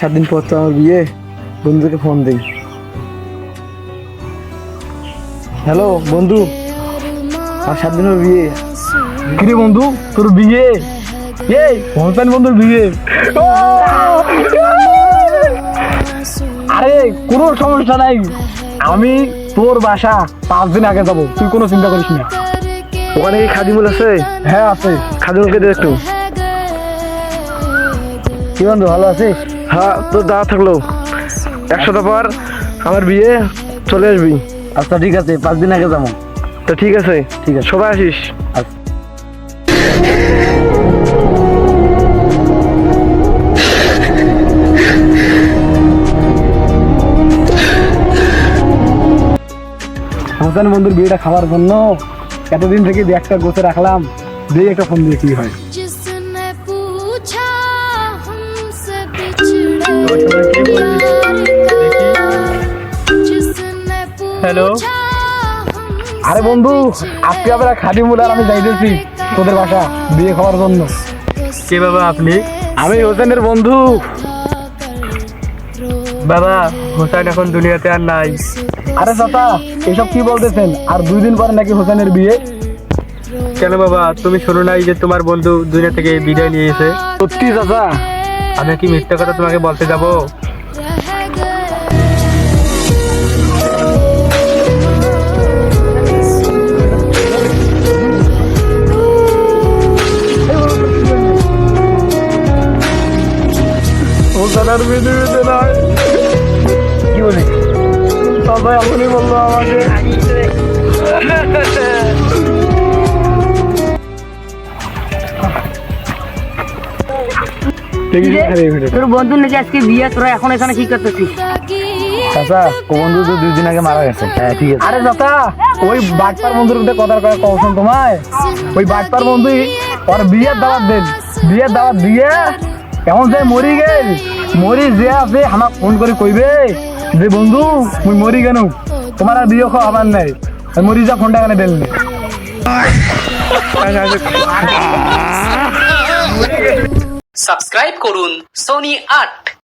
7 দিন পর তো আমার বিয়ে, বন্ধুকে ফোন দিই। হ্যালো বন্ধু, আমার 7 দিন পর বিয়ে। কিরে বন্ধু, তোর বিয়ে? এই হোসেন বন্ধুর বিয়ে। আরে কোনো সমস্যা নাই, আমি তোর বাসা 5 দিন আগে যাবো, তুই কোনো চিন্তা করিস না। ওখানে কি খাদিমুল আছে? হ্যাঁ আছে। খাদিমুলকে দে একটু। কি বন্ধু ভালো আছিস? হ্যাঁ, তোর দাওয়া থাকলো, 1 সপ্তাহ পর আমার বিয়ে, চলে আসবি। আচ্ছা ঠিক আছে, 5 দিন আগে যাবো। তো ঠিক আছে, ঠিক আছে, সবাই আসিস। হোসেন বন্ধুর বিয়েটা খাওয়ার জন্য এতদিন থেকে ব্যাগটা গোছে রাখলাম, দিয়ে একটা ফোন দিয়ে কি হয়। হ্যালো, আরে বন্ধু, আজকে আমরা খাদিমুল আর আমি যাইতেছি তোদের বাসা বিয়ে খাওয়ার জন্য। কে বাবা আপনি? আমি হোসেনের বন্ধু। বাবা হোসেন এখন দুনিয়াতে আর নাই। আরে চাচা, এসব কি বলতেছেন? আর 2 দিন পরে নাকি হোসেনের বিয়ে। কেন বাবা, তুমি শোনো নাই যে তোমার বন্ধু দুনিয়া থেকে বিদায় নিয়েছে? সত্যি চাচা? আমি কি মিথ্যা কথা তোমাকে বলতে যাব? হোসেনের বিয়ে নাই। কি বলি? চাচা এখনই বললো আমাকে। তোর বন্ধু নাকি আজকে বিয়ে, তোরা এখন এখানে কি করতেছিস? চাচা, ও বন্ধু তো 2 দিন আগে মারা গেছে। হ্যাঁ ঠিক আছে। আরে চাচা, ওই বাটপার বন্ধুর মধ্যে কথা কওছেন তোমায়, ওই বাটপার বন্ধু ওর বিয়ের দাওয়াত দেন, বিয়ের দাওয়াত দিয়ে এখন যে মরি গেল, মরি যে আছে আমাকে ফোন করে কইবে যে বন্ধু মুই মরি কেন, তোমার আর বিয়ে খাওয়াবার নাই, মরি যা ফোনটা কেন দেন। সাবস্ক্রাইব করুন সোনি 8।